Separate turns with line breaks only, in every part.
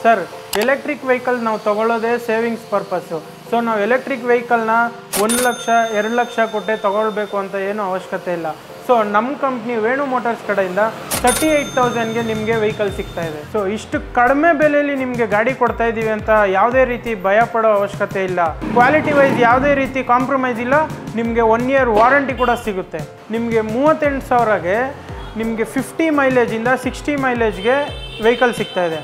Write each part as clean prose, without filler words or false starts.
Sir electric vehicle ನಾವು ತೊಗೊಳ್ಳೋದೇ savings purpose. So ನಾವು electric ವೆಹಿಕಲ್ನ 1 lakh 2 lakh ಕೊಟ್ಟೆ ತೊಗೊಳ್ಬೇಕು ಅಂತ ಏನೂ ಅವಶ್ಯಕತೆ ಇಲ್ಲ. ಸೊ ನಮ್ಮ ಕಂಪ್ನಿ ವೇಣು ಮೋಟಾರ್ಸ್ ಕಡೆಯಿಂದ 38,000ಗೆ ನಿಮಗೆ ವೆಹಿಕಲ್ ಸಿಗ್ತಾ ಇದೆ. ಸೊ ಇಷ್ಟು ಕಡಿಮೆ ಬೆಲೆಯಲ್ಲಿ ನಿಮಗೆ ಗಾಡಿ ಕೊಡ್ತಾ ಇದ್ದೀವಿ ಅಂತ ಯಾವುದೇ ರೀತಿ ಭಯ ಪಡೋ ಅವಶ್ಯಕತೆ ಇಲ್ಲ. ಕ್ವಾಲಿಟಿ ವೈಸ್ ಯಾವುದೇ ರೀತಿ ಕಾಂಪ್ರಮೈಸ್ ಇಲ್ಲ. ನಿಮಗೆ 1 ಇಯರ್ ವಾರಂಟಿ ಕೂಡ ಸಿಗುತ್ತೆ. ನಿಮಗೆ 38,000ಗೆ ನಿಮಗೆ 50 ಮೈಲೇಜಿಂದ 60 ಮೈಲೇಜ್ಗೆ ವೆಹಿಕಲ್ ಸಿಗ್ತಾ ಇದೆ.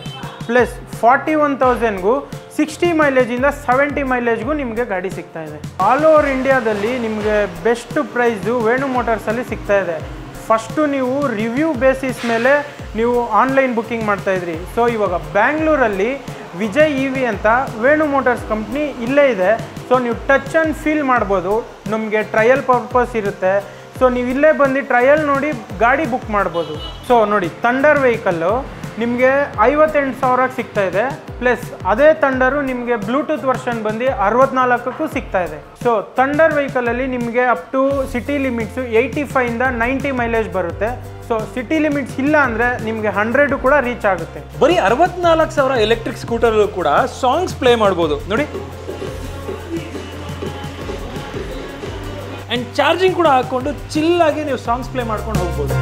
ಪ್ಲಸ್ 41,000ಗೂ 60 ಮೈಲೇಜಿಂದ 70 ಮೈಲೇಜ್ಗೂ ನಿಮಗೆ ಗಾಡಿ ಸಿಗ್ತಾ ಇದೆ. ಆಲ್ ಓವರ್ ಇಂಡಿಯಾದಲ್ಲಿ ನಿಮಗೆ ಬೆಸ್ಟ್ ಪ್ರೈಸು ವೇಣು ಮೋಟಾರ್ಸಲ್ಲಿ ಸಿಗ್ತಾ ಇದೆ. ಫಸ್ಟು ನೀವು ರಿವ್ಯೂ ಬೇಸಿಸ್ ಮೇಲೆ ನೀವು ಆನ್ಲೈನ್ ಬುಕ್ಕಿಂಗ್ ಮಾಡ್ತಾಯಿದ್ರಿ. ಸೊ ಇವಾಗ ಬ್ಯಾಂಗ್ಳೂರಲ್ಲಿ ವಿಜಯ್ EV ಅಂತ ವೇಣು ಮೋಟಾರ್ಸ್ ಕಂಪ್ನಿ ಇಲ್ಲೇ ಇದೆ. ಸೊ ನೀವು ಟಚ್ ಆ್ಯಂಡ್ ಫೀಲ್ ಮಾಡ್ಬೋದು. ನಮಗೆ ಟ್ರಯಲ್ ಪರ್ಪಸ್ ಇರುತ್ತೆ. ಸೊ ನೀವು ಇಲ್ಲೇ ಬಂದು ಟ್ರಯಲ್ ನೋಡಿ ಗಾಡಿ ಬುಕ್ ಮಾಡ್ಬೋದು. ಸೊ ನೋಡಿ ಥಂಡರ್ ವೆಹಿಕಲ್ಲು ನಿಮಗೆ 58,000ಕ್ಕೆ ಸಿಗ್ತಾ ಇದೆ. ಪ್ಲಸ್ ಅದೇ ಥಂಡರು ನಿಮಗೆ ಬ್ಲೂಟೂತ್ ವರ್ಷನ್ ಬಂದು 64ಕ್ಕೂ ಸಿಗ್ತಾ ಇದೆ. ಸೊ ಥಂಡರ್ ವೆಹಿಕಲಲ್ಲಿ ನಿಮಗೆ ಅಪ್ ಟು ಸಿಟಿ ಲಿಮಿಟ್ಸು 85ಇಂದ 90 ಮೈಲೇಜ್ ಬರುತ್ತೆ. ಸೊ ಸಿಟಿ ಲಿಮಿಟ್ಸ್ ಇಲ್ಲ ಅಂದರೆ ನಿಮಗೆ 100 ಕೂಡ ರೀಚ್ ಆಗುತ್ತೆ.
ಬರೀ 64,000 ಎಲೆಕ್ಟ್ರಿಕ್ ಸ್ಕೂಟರಲ್ಲೂ ಕೂಡ ಸಾಂಗ್ಸ್ ಪ್ಲೇ ಮಾಡ್ಬೋದು ನೋಡಿ. ಆ್ಯಂಡ್ ಚಾರ್ಜಿಂಗ್ ಕೂಡ ಹಾಕ್ಕೊಂಡು ಚಿಲ್ಲಾಗಿ ನೀವು ಸಾಂಗ್ಸ್ ಪ್ಲೇ ಮಾಡ್ಕೊಂಡು ಹೋಗ್ಬೋದು.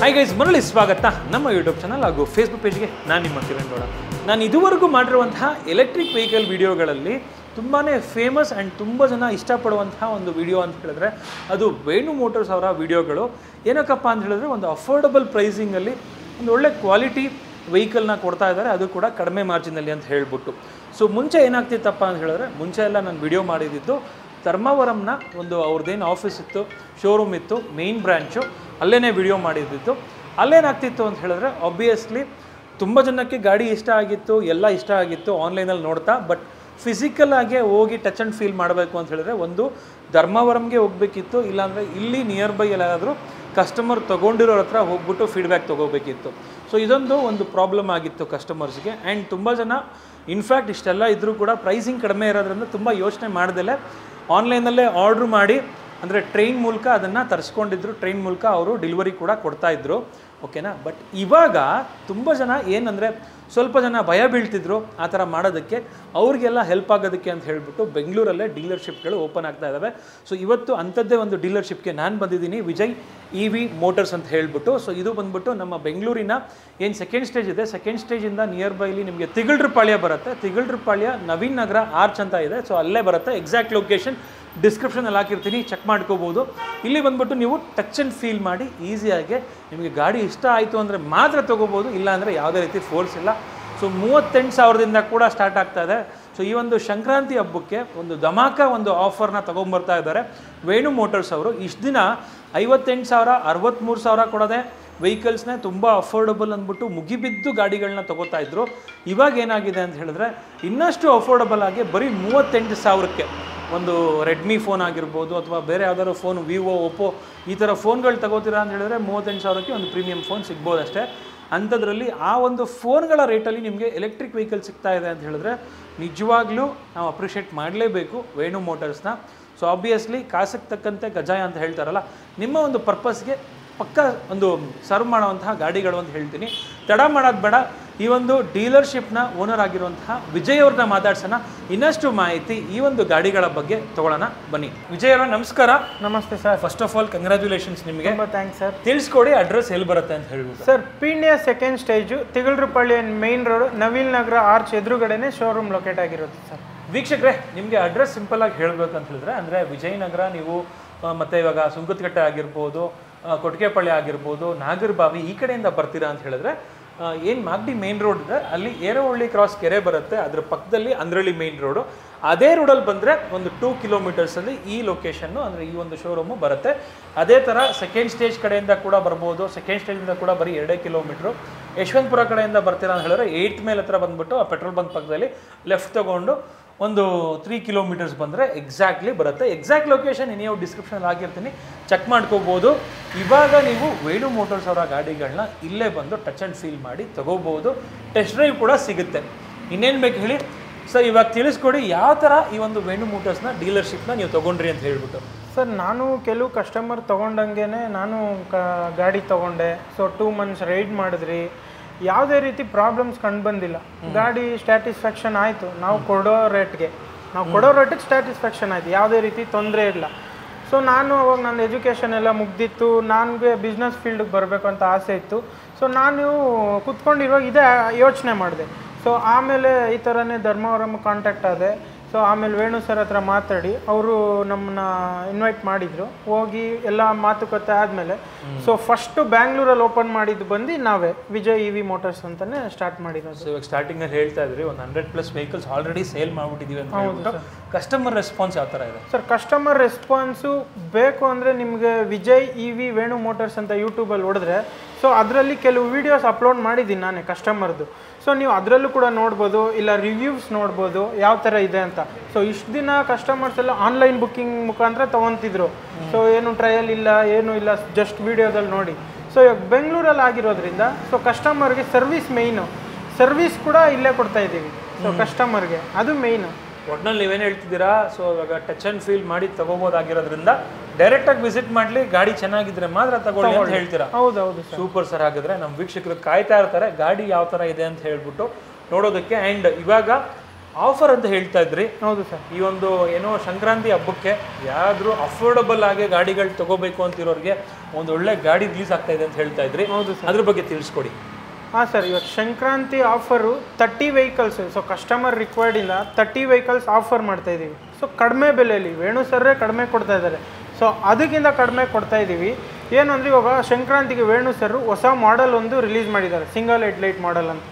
ಹಾಯ್ ಗೈಸ್, ಮರಳಿ ಸ್ವಾಗತ ನಮ್ಮ ಯೂಟ್ಯೂಬ್ ಚಾನಲ್ ಹಾಗೂ ಫೇಸ್ಬುಕ್ ಪೇಜ್ಗೆ. ನಾನು ನಿಮ್ಮ ಕಿರಣ್ ಗೌಡ. ನಾನು ಇದುವರೆಗೂ ಮಾಡಿರುವಂತಹ ಎಲೆಕ್ಟ್ರಿಕ್ ವೆಹಿಕಲ್ ವಿಡಿಯೋಗಳಲ್ಲಿ ತುಂಬಾ ಫೇಮಸ್ ಆ್ಯಂಡ್ ತುಂಬ ಜನ ಇಷ್ಟಪಡುವಂತಹ ಒಂದು ವಿಡಿಯೋ ಅಂತ ಹೇಳಿದ್ರೆ ಅದು ವೇಣು ಮೋಟಾರ್ಸ್ ಅವರ ವಿಡಿಯೋಗಳು. ಏನಕ್ಕಪ್ಪ ಅಂತ ಹೇಳಿದ್ರೆ ಒಂದು ಅಫೋರ್ಡಬಲ್ ಪ್ರೈಸಿಂಗಲ್ಲಿ ಒಂದು ಒಳ್ಳೆ ಕ್ವಾಲಿಟಿ ವೆಹಿಕಲ್ನ ಕೊಡ್ತಾ ಇದ್ದಾರೆ, ಅದು ಕೂಡ ಕಡಿಮೆ ಮಾರ್ಜಿನಲ್ಲಿ ಅಂತ ಹೇಳ್ಬಿಟ್ಟು. ಸೊ ಮುಂಚೆ ಏನಾಗ್ತಿತ್ತಪ್ಪ ಅಂತ ಹೇಳಿದ್ರೆ, ಮುಂಚೆ ಎಲ್ಲ ನಾನು ವಿಡಿಯೋ ಮಾಡಿದ್ದು ಧರ್ಮವರಂನ ಒಂದು ಅವ್ರದ್ದೇನು ಆಫೀಸ್ ಇತ್ತು, ಶೋರೂಮ್ ಇತ್ತು, ಮೇಯ್ನ್ ಬ್ರ್ಯಾಂಚು, ಅಲ್ಲೇ ವಿಡಿಯೋ ಮಾಡಿದ್ದಿತ್ತು. ಅಲ್ಲೇನಾಗ್ತಿತ್ತು ಅಂತ ಹೇಳಿದ್ರೆ ಆಬ್ವಿಯಸ್ಲಿ ತುಂಬ ಜನಕ್ಕೆ ಗಾಡಿ ಇಷ್ಟ ಆಗಿತ್ತು, ಎಲ್ಲ ಇಷ್ಟ ಆಗಿತ್ತು ಆನ್ಲೈನಲ್ಲಿ ನೋಡ್ತಾ. ಬಟ್ ಫಿಸಿಕಲ್ ಆಗಿ ಹೋಗಿ ಟಚ್ ಆ್ಯಂಡ್ ಫೀಲ್ ಮಾಡಬೇಕು ಅಂತ ಹೇಳಿದ್ರೆ ಒಂದು ಧರ್ಮವರಂಗೆ ಹೋಗಬೇಕಿತ್ತು, ಇಲ್ಲಾಂದರೆ ಇಲ್ಲಿ ನಿಯರ್ ಬೈ ಎಲ್ಲಾದರೂ ಕಸ್ಟಮರ್ ತೊಗೊಂಡಿರೋರ ಹತ್ರ ಹೋಗ್ಬಿಟ್ಟು ಫೀಡ್ಬ್ಯಾಕ್ ತೊಗೋಬೇಕಿತ್ತು. ಸೊ ಇದೊಂದು ಒಂದು ಪ್ರಾಬ್ಲಮ್ ಆಗಿತ್ತು ಕಸ್ಟಮರ್ಸ್ಗೆ. ಆ್ಯಂಡ್ ತುಂಬ ಜನ ಇನ್ಫ್ಯಾಕ್ಟ್ ಇಷ್ಟೆಲ್ಲ ಇದ್ದರೂ ಕೂಡ ಪ್ರೈಸಿಂಗ್ ಕಡಿಮೆ ಇರೋದ್ರಿಂದ ತುಂಬ ಯೋಚನೆ ಮಾಡ್ದಲೇ ಆನ್ಲೈನಲ್ಲೇ ಆರ್ಡ್ರ್ ಮಾಡಿ, ಅಂದರೆ ಟ್ರೈನ್ ಮೂಲಕ ಅದನ್ನು ತರಿಸ್ಕೊಂಡಿದ್ರು, ಟ್ರೈನ್ ಮೂಲಕ ಅವರು ಡೆಲಿವರಿ ಕೂಡ ಕೊಡ್ತಾಯಿದ್ರು. ಓಕೆನಾ. ಬಟ್ ಇವಾಗ ತುಂಬ ಜನ ಏನಂದರೆ ಸ್ವಲ್ಪ ಜನ ಭಯ ಬೀಳ್ತಿದ್ರು ಆ ಥರ ಮಾಡೋದಕ್ಕೆ. ಅವ್ರಿಗೆಲ್ಲ ಹೆಲ್ಪ್ ಆಗೋದಕ್ಕೆ ಅಂತ ಹೇಳಿಬಿಟ್ಟು ಬೆಂಗಳೂರಲ್ಲೇ ಡೀಲರ್ಶಿಪ್ಗಳು ಓಪನ್ ಆಗ್ತಾ ಇದ್ದಾವೆ. ಸೊ ಇವತ್ತು ಅಂಥದ್ದೇ ಒಂದು ಡೀಲರ್ಶಿಪ್ಗೆ ನಾನು ಬಂದಿದ್ದೀನಿ, ವಿಜಯ್ EV ಮೋಟರ್ಸ್ ಅಂತ ಹೇಳ್ಬಿಟ್ಟು. ಸೊ ಇದು ಬಂದ್ಬಿಟ್ಟು ನಮ್ಮ ಬೆಂಗಳೂರಿನ ಏನು ಸೆಕೆಂಡ್ ಸ್ಟೇಜ್ ಇದೆ, ಸೆಕೆಂಡ್ ಸ್ಟೇಜಿಂದ ನಿಯರ್ ಬೈಲಿ ನಿಮಗೆ ತಿಗಳ್ರಪಾಳ್ಯ ಬರುತ್ತೆ. ತಿಗಳ್ರಪಾಳ್ಯ ನವೀನ್ ನಗರ ಆರ್ಚ್ ಅಂತ ಇದೆ. ಸೊ ಅಲ್ಲೇ ಬರುತ್ತೆ. ಎಕ್ಸಾಕ್ಟ್ ಲೊಕೇಶನ್ ಡಿಸ್ಕ್ರಿಪ್ಷನಲ್ಲಿ ಹಾಕಿರ್ತೀನಿ, ಚೆಕ್ ಮಾಡ್ಕೋಬೋದು. ಇಲ್ಲಿ ಬಂದ್ಬಿಟ್ಟು ನೀವು ಟಚ್ ಆ್ಯಂಡ್ ಫೀಲ್ ಮಾಡಿ ಈಸಿಯಾಗಿ ನಿಮಗೆ ಗಾಡಿ ಇಷ್ಟ ಆಯಿತು ಅಂದರೆ ಮಾತ್ರ ತೊಗೋಬೋದು, ಇಲ್ಲಾಂದರೆ ಯಾವುದೇ ರೀತಿ ಫೋರ್ಸ್ ಇಲ್ಲ. ಸೊ 38,000ದಿಂದ ಕೂಡ ಸ್ಟಾರ್ಟ್ ಆಗ್ತಾ ಇದೆ. ಸೊ ಈ ಒಂದು ಸಂಕ್ರಾಂತಿ ಹಬ್ಬಕ್ಕೆ ಒಂದು ಧಮಾಕ ಒಂದು ಆಫರ್ನ ತೊಗೊಂಬರ್ತಾ ಇದ್ದಾರೆ ವೇಣು ಮೋಟರ್ಸ್ ಅವರು. ಇಷ್ಟು ದಿನ 58,000 63,000 ಕೊಡೋದೆ ವೆಹಿಕಲ್ಸ್ನೇ ತುಂಬ ಅಫೋರ್ಡಬಲ್ ಅಂದ್ಬಿಟ್ಟು ಮುಗಿಬಿದ್ದು ಗಾಡಿಗಳನ್ನ ತೊಗೋತಾ ಇದ್ರು. ಇವಾಗ ಏನಾಗಿದೆ ಅಂತ ಹೇಳಿದ್ರೆ ಇನ್ನಷ್ಟು ಅಫೋರ್ಡಬಲ್ ಆಗಿ ಬರೀ 38,000ಕ್ಕೆ ಒಂದು ರೆಡ್ಮಿ ಫೋನ್ ಆಗಿರ್ಬೋದು ಅಥವಾ ಬೇರೆ ಯಾವ್ದಾದ್ರು ಫೋನ್, ವಿವೋ, ಒಪ್ಪೋ ಈ ಥರ ಫೋನ್ಗಳು ತಗೋತೀರಾ ಅಂತ ಹೇಳಿದ್ರೆ 38,000ಕ್ಕೆ ಒಂದು ಪ್ರೀಮಿಯಂ ಫೋನ್ ಸಿಗ್ಬೋದು ಅಷ್ಟೇ. ಅಂಥದ್ರಲ್ಲಿ ಆ ಒಂದು ಫೋನ್ಗಳ ರೇಟಲ್ಲಿ ನಿಮಗೆ ಎಲೆಕ್ಟ್ರಿಕ್ ವೆಹಿಕಲ್ ಸಿಗ್ತಾ ಇದೆ ಅಂತ ಹೇಳಿದ್ರೆ ನಿಜವಾಗ್ಲೂ ನಾವು ಅಪ್ರಿಷಿಯೇಟ್ ಮಾಡಲೇಬೇಕು ವೇಣು ಮೋಟರ್ಸ್ನ. ಸೊ ಆಬ್ವಿಯಸ್ಲಿ ಕಾಸಕ್ಕೆ ತಕ್ಕಂತೆ ಗಜಾಯ ಅಂತ ಹೇಳ್ತಾರಲ್ಲ, ನಿಮ್ಮ ಒಂದು ಪರ್ಪಸ್ಗೆ ಪಕ್ಕ ಒಂದು ಸರ್ವ್ ಮಾಡುವಂತಹ ಗಾಡಿಗಳು ಅಂತ ಹೇಳ್ತೀನಿ. ತಡ ಮಾಡೋದು ಬೇಡ, ಈ ಒಂದು ಡೀಲರ್ಶಿಪ್ನ ಓನರ್ ಆಗಿರುವಂತಹ ವಿಜಯ್ ಅವ್ರನ್ನ ಮಾತಾಡ್ಸೋಣ. ಇನ್ನಷ್ಟು ಮಾಹಿತಿ ಈ ಒಂದು ಗಾಡಿಗಳ ಬಗ್ಗೆ ತೊಗೊಳ್ಳೋಣ ಬನ್ನಿ. ವಿಜಯ್ ಅವರ ನಮಸ್ಕಾರ.
ನಮಸ್ತೆ sir.
First of all congratulations ನಿಮಗೆ.
ತುಂಬ ಥ್ಯಾಂಕ್ಸ್ ಸರ್.
ತಿಳಿಸ್ಕೊಡಿ ಅಡ್ರೆಸ್ ಎಲ್ಲಿ ಬರುತ್ತೆ ಅಂತ ಹೇಳ್ಬೋದು.
Sir Peenya second stage Thigalarapalya main road Naveen Nagar arch ಎದುರುಗಡೆನೇ ಶೋರೂಮ್ ಲೊಕೇಟ್ ಆಗಿರುತ್ತೆ ಸರ್.
ವೀಕ್ಷಕರೇ, ನಿಮಗೆ ಅಡ್ರೆಸ್ ಸಿಂಪಲ್ ಆಗಿ ಹೇಳಬೇಕಂತ ಹೇಳಿದ್ರೆ ಅಂದರೆ ವಿಜಯನಗರ ನೀವು ಮತ್ತು ಇವಾಗ ಸುಂಕದಕಟ್ಟೆ ಆಗಿರ್ಬೋದು, ಕೊಟ್ಟಿಗೆಪಾಳ್ಯ ಆಗಿರ್ಬೋದು, ನಾಗರಬಾವಿ ಈ ಕಡೆಯಿಂದ ಬರ್ತೀರಾ ಅಂತ ಹೇಳಿದ್ರೆ ಏನು ಮಾಗಡಿ ಮೇನ್ ರೋಡ್ ಇದೆ, ಅಲ್ಲಿ ಏರವಳ್ಳಿ ಕ್ರಾಸ್ ಕೆರೆ ಬರುತ್ತೆ, ಅದ್ರ ಪಕ್ಕದಲ್ಲಿ ಅಂದ್ರಳ್ಳಿ ಮೇನ್ ರೋಡು. ಅದೇ ರೋಡಲ್ಲಿ ಬಂದರೆ ಒಂದು 2 ಕಿಲೋಮೀಟರ್ಸಲ್ಲಿ ಈ ಲೊಕೇಶನ್ನು ಅಂದರೆ ಈ ಒಂದು ಶೋರೂಮು ಬರುತ್ತೆ. ಅದೇ ಥರ ಸೆಕೆಂಡ್ ಸ್ಟೇಜ್ ಕಡೆಯಿಂದ ಕೂಡ ಬರ್ಬೋದು. ಸೆಕೆಂಡ್ ಸ್ಟೇಜಿಂದ ಕೂಡ ಬರೀ 2 ಕಿಲೋಮೀಟ್ರು. ಯಶವಂತಪುರ ಕಡೆಯಿಂದ ಬರ್ತೀರಾ ಅಂತ ಹೇಳಿದ್ರೆ 8th ಮೈಲ್ ಹತ್ರ ಬಂದ್ಬಿಟ್ಟು ಆ ಪೆಟ್ರೋಲ್ ಬಂಕ್ ಪಕ್ಕದಲ್ಲಿ ಲೆಫ್ಟ್ ತೊಗೊಂಡು ಒಂದು 3 ಕಿಲೋಮೀಟರ್ಸ್ ಬಂದರೆ ಎಕ್ಸಾಕ್ಟ್ಲಿ ಬರುತ್ತೆ. ಎಕ್ಸಾಕ್ಟ್ ಲೊಕೇಶನ್ ನೀವು ಡಿಸ್ಕ್ರಿಪ್ಷನಲ್ಲಿ ಹಾಕಿರ್ತೀನಿ, ಚೆಕ್ ಮಾಡ್ಕೋಬೋದು. ಇವಾಗ ನೀವು ವೇಣು ಮೋಟರ್ಸ್ ಅವರ ಗಾಡಿಗಳನ್ನ ಇಲ್ಲೇ ಬಂದು ಟಚ್ ಆ್ಯಂಡ್ ಫೀಲ್ ಮಾಡಿ ತಗೋಬಹುದು. ಟೆಸ್ಟ್ ಡ್ರೈವ್ ಕೂಡ ಸಿಗುತ್ತೆ. ಇನ್ನೇನು ಬೇಕು ಹೇಳಿ ಸರ್, ಇವಾಗ ತಿಳಿಸ್ಕೊಡಿ ಯಾವ ಥರ ಈ ಒಂದು ವೇಣು ಮೋಟರ್ಸ್ನ ಡೀಲರ್ಶಿಪ್ನ ನೀವು ತೊಗೊಂಡ್ರಿ ಅಂತ ಹೇಳ್ಬಿಟ್ಟು.
ಸರ್, ನಾನು ಕೆಲವು ಕಸ್ಟಮರ್ ತೊಗೊಂಡಂಗೆ ನಾನು ಗಾಡಿ ತೊಗೊಂಡೆ. ಸೊ 2 months ರೈಡ್ ಮಾಡಿದ್ರಿ, ಯಾವುದೇ ರೀತಿ ಪ್ರಾಬ್ಲಮ್ಸ್ ಕಂಡು ಬಂದಿಲ್ಲ. ಗಾಡಿ ಸ್ಟ್ಯಾಟಿಸ್ಫ್ಯಾಕ್ಷನ್ ಆಯಿತು. ನಾವು ಕೊಡೋ ರೇಟ್ಗೆ ಸ್ಟ್ಯಾಟಿಸ್ಫ್ಯಾಕ್ಷನ್ ಆಯಿತು, ಯಾವುದೇ ರೀತಿ ತೊಂದರೆ ಇಲ್ಲ. ಸೊ ನಾನು ಅವಾಗ ನನ್ನ ಎಜುಕೇಷನ್ ಎಲ್ಲ ಮುಗ್ದಿತ್ತು, ನನಗೆ ಬಿಸ್ನೆಸ್ ಫೀಲ್ಡಿಗೆ ಬರಬೇಕು ಅಂತ ಆಸೆ ಇತ್ತು. ಸೊ ನಾನು ಕೂತ್ಕೊಂಡಿರುವಾಗ ಇದೇ ಯೋಚನೆ ಮಾಡಿದೆ. ಸೊ ಆಮೇಲೆ ಈ ಥರನೇ ಧರ್ಮವರಂ ಕಾಂಟ್ಯಾಕ್ಟ್ ಆದೆ. ಸೊ ಆಮೇಲೆ ವೇಣು ಸರ್ ಹತ್ರ ಮಾತಾಡಿ ಅವರು ನಮ್ಮನ್ನ ಇನ್ವೈಟ್ ಮಾಡಿದರು. ಹೋಗಿ ಎಲ್ಲ ಮಾತುಕತೆ ಆದಮೇಲೆ ಸೊ ಫಸ್ಟು ಬ್ಯಾಂಗ್ಳೂರಲ್ಲಿ ಓಪನ್ ಮಾಡಿದ್ದು ಬಂದು ನಾವೇ ವಿಜಯ್ EV ಮೋಟರ್ಸ್ ಅಂತಲೇ ಸ್ಟಾರ್ಟ್ ಮಾಡಿರೋದು.
ಸೊ ಇವಾಗ ಸ್ಟಾರ್ಟಿಂಗಲ್ಲಿ ಹೇಳ್ತಾ ಇದ್ರಿ ಒಂದು 100+ ವೆಹಿಕಲ್ಸ್ ಆಲ್ರೆಡಿ ಸೇಲ್ ಮಾಡಿಬಿಟ್ಟಿದ್ದೀವಿ ಅಂತ ಹೇಳ್ಬಿಟ್ಟು. ಕಸ್ಟಮರ್ ರೆಸ್ಪಾನ್ಸ್ ಯಾವ ಥರ ಇದೆ
ಸರ್? ಕಸ್ಟಮರ್ ರೆಸ್ಪಾನ್ಸು ಬೇಕು ಅಂದರೆ ನಿಮಗೆ ವಿಜಯ್ EV ವೇಣು ಮೋಟರ್ಸ್ ಅಂತ ಯೂಟ್ಯೂಬಲ್ಲಿ ಹೊಡೆದ್ರೆ ಸೊ ಅದರಲ್ಲಿ ಕೆಲವು ವೀಡಿಯೋಸ್ ಅಪ್ಲೋಡ್ ಮಾಡಿದ್ದೀನಿ ನಾನೇ ಕಸ್ಟಮರ್ದು. ಸೊ ನೀವು ಅದರಲ್ಲೂ ಕೂಡ ನೋಡ್ಬೋದು, ಇಲ್ಲ ರಿವ್ಯೂಸ್ ನೋಡ್ಬೋದು ಯಾವ ಥರ ಇದೆ ಅಂತ. ಸೊ ಇಷ್ಟು ದಿನ ಕಸ್ಟಮರ್ಸ್ ಎಲ್ಲ ಆನ್ಲೈನ್ ಬುಕ್ಕಿಂಗ್ ಮುಖಾಂತರ ತೊಗೊತಿದ್ರು. ಸೊ ಏನು ಟ್ರಯಲ್ ಇಲ್ಲ, ಏನೂ ಇಲ್ಲ, ಜಸ್ಟ್ ವೀಡಿಯೋದಲ್ಲಿ ನೋಡಿ. ಸೊ ಇವಾಗ ಬೆಂಗಳೂರಲ್ಲಿ ಆಗಿರೋದ್ರಿಂದ ಸೊ ಕಸ್ಟಮರ್ಗೆ ಸರ್ವಿಸ್ ಮೇಯ್ನು, ಸರ್ವಿಸ್ ಕೂಡ ಇಲ್ಲೇ ಕೊಡ್ತಾ ಇದ್ದೀವಿ. ಸೊ ಕಸ್ಟಮರ್ಗೆ ಅದು ಮೇಯ್ನು.
ಒಟ್ನಲ್ಲಿ ನೀವೇನು ಹೇಳ್ತಿದ್ದೀರಾ, ಸೊ ಇವಾಗ ಟಚ್ ಆ್ಯಂಡ್ ಫೀಲ್ ಮಾಡಿ ತಗೋಬೋದಾಗಿರೋದ್ರಿಂದ ಡೈರೆಕ್ಟಾಗಿ ವಿಸಿಟ್ ಮಾಡಲಿ, ಗಾಡಿ ಚೆನ್ನಾಗಿದ್ರೆ ಮಾತ್ರ ತಗೊಳ್ಳಿ ಅಂತ ಹೇಳ್ತೀರಾ?
ಹೌದೌದು.
Super sir. ಹಾಗಾದ್ರೆ ನಮ್ಮ ವೀಕ್ಷಕರು ಕಾಯ್ತಾ ಇರ್ತಾರೆ ಗಾಡಿ ಯಾವ ಥರ ಇದೆ ಅಂತ ಹೇಳ್ಬಿಟ್ಟು ನೋಡೋದಕ್ಕೆ. ಆ್ಯಂಡ್ ಇವಾಗ ಆಫರ್ ಅಂತ ಹೇಳ್ತಾ ಇದ್ರಿ.
ಹೌದು ಸರ್.
ಈ ಒಂದು ಏನೋ ಸಂಕ್ರಾಂತಿ ಹಬ್ಬಕ್ಕೆ ಯಾರಾದರೂ ಅಫೋರ್ಡಬಲ್ ಆಗಿ ಗಾಡಿಗಳು ತಗೋಬೇಕು ಅಂತಿರೋರಿಗೆ ಒಂದು ಒಳ್ಳೆ ಗಾಡಿ ರಿಲೀಸ್ ಆಗ್ತಾ ಇದೆ ಅಂತ ಹೇಳ್ತಾ ಇದ್ರಿ.
ಹೌದು ಸರ್.
ಅದ್ರ ಬಗ್ಗೆ ತಿಳಿಸ್ಕೊಡಿ.
ಹಾಂ ಸರ್, ಇವಾಗ Sankranti offer 30 vehicles. So customer ರಿಕ್ವೈರ್ಡಿಂದ 30 ವೆಹಿಕಲ್ಸ್ ಆಫರ್ ಮಾಡ್ತಾ ಇದ್ದೀವಿ. ಸೊ ಕಡಿಮೆ ಬೆಲೆಯಲ್ಲಿ ವೇಣು ಸರ್ರೇ ಕಡಿಮೆ ಕೊಡ್ತಾ ಇದ್ದಾರೆ. ಸೊ ಅದಕ್ಕಿಂತ ಕಡಿಮೆ ಕೊಡ್ತಾ ಇದ್ದೀವಿ. ಏನು ಅಂದರೆ ಇವಾಗ ಸಂಕ್ರಾಂತಿಗೆ ವೇಣು ಸರ್ ಹೊಸ ಮಾಡೆಲ್ ಒಂದು ರಿಲೀಸ್ ಮಾಡಿದ್ದಾರೆ, ಸಿಂಗಲ್ ಹೆಡ್ಲೈಟ್ ಮಾಡೆಲ್ ಅಂತ.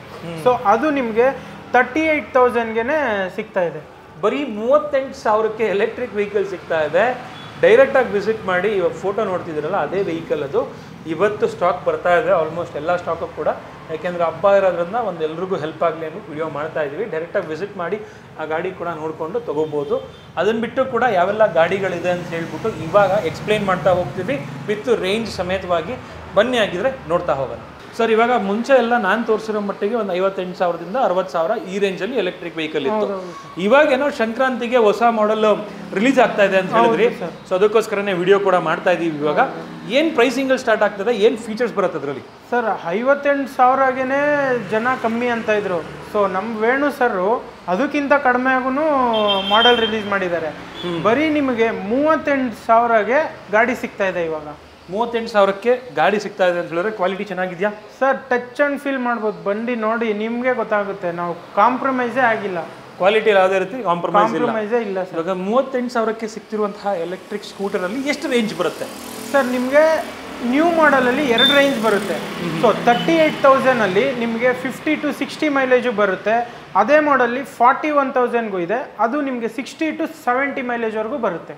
ಸೊ ಅದು ನಿಮಗೆ 38,000ಗೆ ಸಿಗ್ತಾ ಇದೆ.
ಬರೀ 38,000ಕ್ಕೆ ಎಲೆಕ್ಟ್ರಿಕ್ ವೆಹಿಕಲ್ ಸಿಗ್ತಾ ಇದೆ. ಡೈರೆಕ್ಟಾಗಿ ವಿಸಿಟ್ ಮಾಡಿ. ಇವಾಗ ಫೋಟೋ ನೋಡ್ತಿದ್ದೀರಲ್ಲ ಅದೇ ವೆಹಿಕಲ್ ಅದು. ಇವತ್ತು ಸ್ಟಾಕ್ ಬರ್ತಾ ಇದೆ ಆಲ್ಮೋಸ್ಟ್ ಎಲ್ಲ ಸ್ಟಾಕು ಕೂಡ. ಯಾಕೆಂದರೆ ಹಬ್ಬ ಇರೋದ್ರಿಂದ ಒಂದು ಎಲ್ರಿಗೂ ಹೆಲ್ಪ್ ಆಗಲಿ ಅನ್ನೋ ವಿಡಿಯೋ ಮಾಡ್ತಾ ಇದ್ದೀವಿ. ಡೈರೆಕ್ಟಾಗಿ ವಿಸಿಟ್ ಮಾಡಿ ಆ ಗಾಡಿ ಕೂಡ ನೋಡಿಕೊಂಡು ತೊಗೋಬೋದು. ಅದನ್ನು ಬಿಟ್ಟು ಕೂಡ ಯಾವೆಲ್ಲ ಗಾಡಿಗಳಿದೆ ಅಂತ ಹೇಳ್ಬಿಟ್ಟು ಇವಾಗ ಎಕ್ಸ್ಪ್ಲೈನ್ ಮಾಡ್ತಾ ಹೋಗ್ತೀವಿ ವಿತ್ ರೇಂಜ್ ಸಮೇತವಾಗಿ. ಬನ್ನಿ ಆಗಿದ್ರೆ ನೋಡ್ತಾ ಹೋಗೋಣ. ಸರ್, ಇವಾಗ ಮುಂಚೆ ಎಲ್ಲ ನಾನು ತೋರಿಸಿರೋ ಮಟ್ಟಿಗೆ ಒಂದು 58,000ದಿಂದ 60,000 ಈ ರೇಂಜಲ್ಲಿ ಎಲೆಕ್ಟ್ರಿಕ್ ವೆಹಿಕಲ್ ಇತ್ತು. ಇವಾಗೇನೋ ಸಂಕ್ರಾಂತಿಗೆ ಹೊಸ ಮಾಡೆಲ್ ರಿಲೀಸ್ ಆಗ್ತಾ ಇದೆ ಅಂತ ಹೇಳಿದ್ರಿ. ಸೊ ಅದಕ್ಕೋಸ್ಕರನೇ ವಿಡಿಯೋ ಕೂಡ ಮಾಡ್ತಾ ಇದೀವಿ. ಇವಾಗ ಏನು ಪ್ರೈಸಿಂಗಲ್ಲಿ ಸ್ಟಾರ್ಟ್ ಆಗ್ತದೆ, ಏನು ಫೀಚರ್ಸ್ ಬರುತ್ತೆ ಅದರಲ್ಲಿ?
ಸರ್, 58,000ಗೆ ಜನ ಕಮ್ಮಿ ಅಂತ ಇದ್ರು. ಸೊ ನಮ್ಮ ವೇಣು ಸರು ಅದಕ್ಕಿಂತ ಕಡಿಮೆ ಆಗೂ ಮಾಡೆಲ್ ರಿಲೀಸ್ ಮಾಡಿದ್ದಾರೆ. ಬರೀ ನಿಮಗೆ 38,000ಗೆ ಗಾಡಿ ಸಿಗ್ತಾ ಇದೆ ಇವಾಗ.
38,000ಕ್ಕೆ ಗಾಡಿ ಸಿಗ್ತಾ ಇದೆ ಅಂತ ಹೇಳಿದ್ರೆ ಕ್ವಾಲಿಟಿ ಚೆನ್ನಾಗಿದೆಯಾ
ಸರ್? ಟಚ್ ಆ್ಯಂಡ್ ಫೀಲ್ ಮಾಡ್ಬೋದು, ಬಂಡಿ ನೋಡಿ ನಿಮಗೆ ಗೊತ್ತಾಗುತ್ತೆ. ನಾವು ಕಾಂಪ್ರಮೈಸೇ ಆಗಿಲ್ಲ,
ಕ್ವಾಲಿಟಿ ಯಾವುದೇ ರೀತಿ ಕಾಂಪ್ರಮೈಸೇ
ಇಲ್ಲ ಸರ್.
ಇವಾಗ 38,000ಕ್ಕೆ ಸಿಗ್ತಿರುವಂತಹ ಎಲೆಕ್ಟ್ರಿಕ್ ಸ್ಕೂಟರಲ್ಲಿ ಎಷ್ಟು ರೇಂಜ್ ಬರುತ್ತೆ
ಸರ್? ನಿಮಗೆ ನ್ಯೂ ಮಾಡಲಲ್ಲಿ 2 ರೇಂಜ್ ಬರುತ್ತೆ. ಸೊ 38,000ಅಲ್ಲಿ ನಿಮಗೆ 50 to 60 ಮೈಲೇಜು ಬರುತ್ತೆ. ಅದೇ ಮಾಡಲ್ಲಿ 41,000ಗೂ ಇದೆ, ಅದು ನಿಮಗೆ 60 to 70 ಮೈಲೇಜ್ವರೆಗೂ ಬರುತ್ತೆ.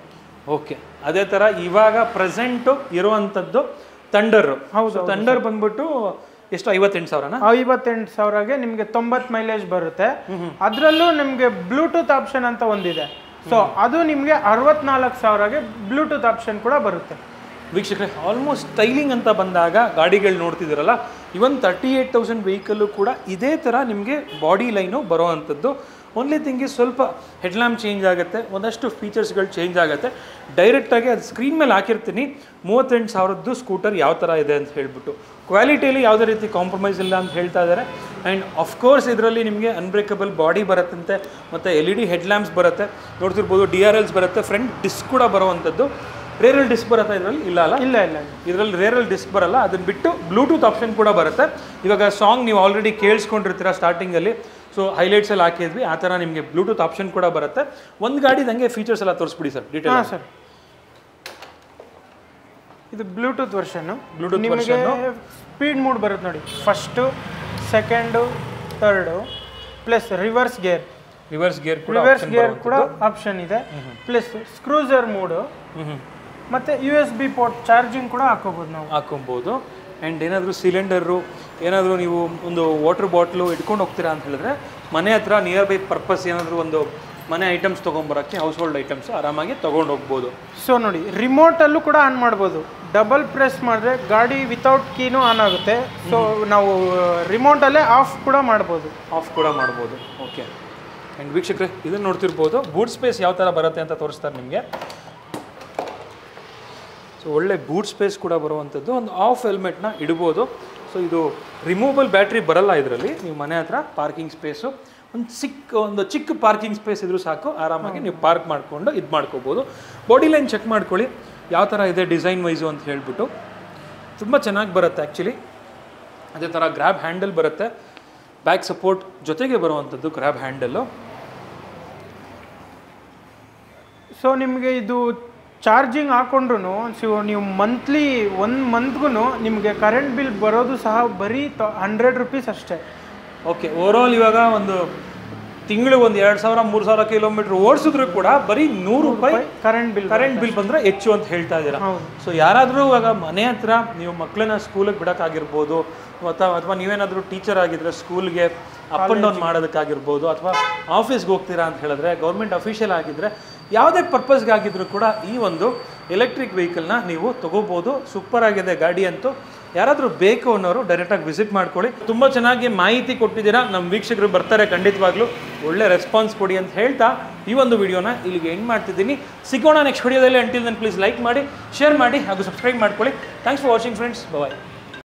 ಓಕೆ, ಅದೇ ಥರ ಇವಾಗ ಪ್ರೆಸೆಂಟು ಇರುವಂಥದ್ದು ಥಂಡರ್. ಹೌದು, ಥಂಡರ್ ಬಂದ್ಬಿಟ್ಟು ಎಷ್ಟು 58,000ನಾ?
58,000ಗೆ ನಿಮಗೆ 90 ಮೈಲೇಜ್ ಬರುತ್ತೆ. ಅದರಲ್ಲೂ ನಿಮಗೆ ಬ್ಲೂಟೂತ್ ಆಪ್ಷನ್ ಅಂತ ಒಂದಿದೆ. ಸೊ ಅದು ನಿಮಗೆ 64,000ಗೆ ಬ್ಲೂಟೂತ್ ಆಪ್ಷನ್ ಕೂಡ ಬರುತ್ತೆ.
ವೀಕ್ಷಕರೇ, ಆಲ್ಮೋಸ್ಟ್ ಸ್ಟೈಲಿಂಗ್ ಅಂತ ಬಂದಾಗ ಗಾಡಿಗಳು ನೋಡ್ತಿದ್ದೀರಲ್ಲ, ಇವನ್ 38,000 ವೆಹಿಕಲ್ಲು ಕೂಡ ಇದೇ ಥರ ನಿಮಗೆ ಬಾಡಿ ಲೈನು ಬರೋ ಅಂಥದ್ದು. ಓನ್ಲಿ ಥಿಂಗ್ ಇಸ್ ಸ್ವಲ್ಪ ಹೆಡ್ಲ್ಯಾಂಪ್ ಚೇಂಜ್ ಆಗುತ್ತೆ, ಒಂದಷ್ಟು ಫೀಚರ್ಸ್ಗಳು ಚೇಂಜ್ ಆಗುತ್ತೆ. ಡೈರೆಕ್ಟಾಗಿ ಅದು ಸ್ಕ್ರೀನ್ ಮೇಲೆ ಹಾಕಿರ್ತೀನಿ 38,000ದ್ದು ಸ್ಕೂಟರ್ ಯಾವ ಥರ ಇದೆ ಅಂತ ಹೇಳ್ಬಿಟ್ಟು. ಕ್ವಾಲಿಟಿಯಲ್ಲಿ ಯಾವುದೇ ರೀತಿ ಕಾಂಪ್ರಮೈಸ್ ಇಲ್ಲ ಅಂತ ಹೇಳ್ತಾ ಇದ್ದಾರೆ. ಆ್ಯಂಡ್ ಆಫ್ಕೋರ್ಸ್ ಇದರಲ್ಲಿ ನಿಮಗೆ ಅನ್ಬ್ರೇಕಬಲ್ ಬಾಡಿ ಬರುತ್ತಂತೆ, ಮತ್ತು LED ಹೆಡ್ಲ್ಯಾಂಪ್ಸ್ ಬರುತ್ತೆ, ನೋಡ್ತಿರ್ಬೋದು. DRLs ಬರುತ್ತೆ, ಫ್ರಂಟ್ ಡಿಸ್ಕ್ ಕೂಡ ಬರುವಂಥದ್ದು. ರೇರಲ್ ಡಿಸ್ಕ್ ಬರುತ್ತೆ ಇದರಲ್ಲಿ? ಇಲ್ಲ ಅಲ್ಲ,
ಇಲ್ಲ ಇಲ್ಲ,
ಇದರಲ್ಲಿ ರೇರಲ್ ಡಿಸ್ಕ್ ಬರಲ್ಲ. ಅದನ್ನು ಬಿಟ್ಟು ಬ್ಲೂಟೂತ್ ಆಪ್ಷನ್ ಕೂಡ ಬರುತ್ತೆ. ಇವಾಗ ಸಾಂಗ್ ನೀವು ಆಲ್ರೆಡಿ ಕೇಳಿಸ್ಕೊಂಡಿರ್ತೀರ ಸ್ಟಾರ್ಟಿಂಗಲ್ಲಿ. ಸೊ ಹೈಲೈಟ್ಸಲ್ಲಿ ಹಾಕಿದ್ವಿ, ಆ ಥರ ನಿಮಗೆ ಬ್ಲೂಟೂತ್ ಆಪ್ಷನ್ ಕೂಡ ಬರುತ್ತೆ. ಒಂದು ಗಾಡಿದಂಗೆ ಫೀಚರ್ಸ್ ಎಲ್ಲ ತೋರಿಸ್ಬಿಡಿ ಸರ್, ಡೀಟೇಲ್.
ಹಾಂ ಸರ್, ಇದು ಬ್ಲೂಟೂತ್ ವರ್ಷನ್ನು.
ನಿಮಗೆ
ಸ್ಪೀಡ್ ಮೂಡ್ ಬರುತ್ತೆ ನೋಡಿ, first, second, third, plus reverse gear ಕೂಡ ಆಪ್ಷನ್ ಇದೆ. ಪ್ಲಸ್ ಸ್ಕ್ರೂಸರ್ ಮೂಡು, ಮತ್ತು USB ಪೋರ್ಟ್ ಚಾರ್ಜಿಂಗ್ ಕೂಡ ಹಾಕೋಬೋದು.
ಆ್ಯಂಡ್ ಏನಾದರೂ ಸಿಲಿಂಡರು, ಏನಾದರೂ ನೀವು ಒಂದು ವಾಟರ್ ಬಾಟ್ಲು ಇಟ್ಕೊಂಡು ಹೋಗ್ತೀರಾ ಅಂತ ಹೇಳಿದ್ರೆ ಮನೆ ಹತ್ರ ನಿಯರ್ ಬೈ ಪರ್ಪಸ್ ಏನಾದರೂ ಒಂದು ಮನೆ ಐಟಮ್ಸ್ ತೊಗೊಂಬರೋಕ್ಕೆ, ಹೌಸ್ ಹೋಲ್ಡ್ ಐಟಮ್ಸ್ ಆರಾಮಾಗಿ ತೊಗೊಂಡು ಹೋಗ್ಬೋದು.
ಸೊ ನೋಡಿ, ರಿಮೋಟಲ್ಲೂ ಕೂಡ ಆನ್ ಮಾಡ್ಬೋದು. ಡಬಲ್ ಪ್ರೆಸ್ ಮಾಡಿದ್ರೆ ಗಾಡಿ ವಿತೌಟ್ ಕೀನೂ ಆನ್ ಆಗುತ್ತೆ. ಸೊ ನಾವು ರಿಮೋಟಲ್ಲೇ ಆಫ್ ಕೂಡ ಮಾಡ್ಬೋದು.
ಓಕೆ. ಆ್ಯಂಡ್ ವೀಕ್ಷಕರೇ, ಇದನ್ನು ನೋಡ್ತಿರ್ಬೋದು, ಬೂಟ್ ಸ್ಪೇಸ್ ಯಾವ ಥರ ಬರುತ್ತೆ ಅಂತ ತೋರಿಸ್ತಾರೆ ನಿಮಗೆ. ಸೊ ಒಳ್ಳೆ ಬೂಟ್ ಸ್ಪೇಸ್ ಕೂಡ ಬರುವಂಥದ್ದು. ಒಂದು ಆಫ್ ಹೆಲ್ಮೆಟ್ನ ಇಡ್ಬೋದು. ಸೊ ಇದು ರಿಮೂವಬಲ್ ಬ್ಯಾಟ್ರಿ ಬರಲ್ಲ ಇದರಲ್ಲಿ. ನೀವು ಮನೆ ಹತ್ರ ಪಾರ್ಕಿಂಗ್ ಸ್ಪೇಸು ಒಂದು ಚಿಕ್ಕ ಪಾರ್ಕಿಂಗ್ ಸ್ಪೇಸ್ ಇದ್ರೂ ಸಾಕು, ಆರಾಮಾಗಿ ನೀವು ಪಾರ್ಕ್ ಮಾಡಿಕೊಂಡು ಇದು ಮಾಡ್ಕೋಬೋದು. ಬಾಡಿ ಲೈನ್ ಚೆಕ್ ಮಾಡ್ಕೊಳ್ಳಿ ಯಾವ ಥರ ಇದೆ ಡಿಸೈನ್ ವೈಸು ಅಂತ ಹೇಳ್ಬಿಟ್ಟು. ತುಂಬ ಚೆನ್ನಾಗಿ ಬರುತ್ತೆ ಆ್ಯಕ್ಚುಲಿ. ಅದೇ ಥರ ಗ್ರ್ಯಾಬ್ ಹ್ಯಾಂಡಲ್ ಬರುತ್ತೆ, ಬ್ಯಾಕ್ ಸಪೋರ್ಟ್ ಜೊತೆಗೆ ಬರುವಂಥದ್ದು ಗ್ರ್ಯಾಬ್ ಹ್ಯಾಂಡಲ್ಲು.
ಸೊ ನಿಮಗೆ ಇದು ಚಾರ್ಜಿಂಗ್ ಹಾಕೊಂಡ್ರು ನೀವು ಮಂತ್ಲಿ 1 ಮಂತ್ಗೂ ನಿಮಗೆ ಕರೆಂಟ್ ಬಿಲ್ ಬರೋದು ಸಹ ಬರೀ 100 ರೂಪೀಸ್ ಅಷ್ಟೇ.
ಓಕೆ. ಓವರಾಲ್ ಇವಾಗ ಒಂದು ತಿಂಗಳು ಒಂದು 2000-3000 ಕಿಲೋಮೀಟರ್ ಓಡಿಸಿದ್ರು ಕೂಡ ಬರೀ 100 ರೂಪಾಯಿ ಕರೆಂಟ್ ಬಿಲ್ ಬಂದರೆ ಹೆಚ್ಚು ಅಂತ ಹೇಳ್ತಾ ಇದ್ದೀರಾ. ಸೊ ಯಾರಾದರೂ ಇವಾಗ ಮನೆ ಹತ್ರ ನೀವು ಮಕ್ಕಳನ್ನ ಸ್ಕೂಲಿಗೆ ಬಿಡೋಕ್ಕಾಗಿರ್ಬೋದು, ಅಥವಾ ನೀವೇನಾದರೂ ಟೀಚರ್ ಆಗಿದ್ರೆ ಸ್ಕೂಲ್ಗೆ ಅಪ್ ಆ್ಯಂಡ್ ಡೌನ್ ಮಾಡೋದಕ್ಕಾಗಿರ್ಬೋದು, ಅಥವಾ ಆಫೀಸ್ಗೆ ಹೋಗ್ತೀರಾ ಅಂತ ಹೇಳಿದ್ರೆ, ಗೌರ್ಮೆಂಟ್ ಅಫಿಷಿಯಲ್ ಆಗಿದ್ದರೆ, ಯಾವುದೇ ಪರ್ಪಸ್ಗಾಗಿದ್ರೂ ಕೂಡ ಈ ಒಂದು ಎಲೆಕ್ಟ್ರಿಕ್ ವೆಹಿಕಲ್ನ ನೀವು ತೊಗೋಬೋದು. ಸೂಪರ್ ಆಗಿದೆ ಗಾಡಿ ಅಂತೂ. ಯಾರಾದರೂ ಬೇಕು ಅನ್ನೋರು ಡೈರೆಕ್ಟಾಗಿ ವಿಸಿಟ್ ಮಾಡ್ಕೊಳ್ಳಿ. ತುಂಬ ಚೆನ್ನಾಗಿ ಮಾಹಿತಿ ಕೊಟ್ಟಿದ್ದೀರಾ. ನಮ್ಮ ವೀಕ್ಷಕರು ಬರ್ತಾರೆ ಖಂಡಿತವಾಗ್ಲೂ. ಒಳ್ಳೆ ರೆಸ್ಪಾನ್ಸ್ ಕೊಡಿ ಅಂತ ಹೇಳ್ತಾ ಈ ಒಂದು ವಿಡಿಯೋನ ಇಲ್ಲಿಗೆ ಎಂಡ್ ಮಾಡ್ತಿದ್ದೀನಿ. ಸಿಗೋಣ ನೆಕ್ಸ್ಟ್ ವಿಡಿಯೋದಲ್ಲಿ. ಅಂಟಿಲ್ ದೆನ್ ಪ್ಲೀಸ್ ಲೈಕ್ ಮಾಡಿ, ಶೇರ್ ಮಾಡಿ ಹಾಗೂ ಸಬ್ಸ್ಕ್ರೈಬ್ ಮಾಡ್ಕೊಳ್ಳಿ. Thanks for watching friends. Bye.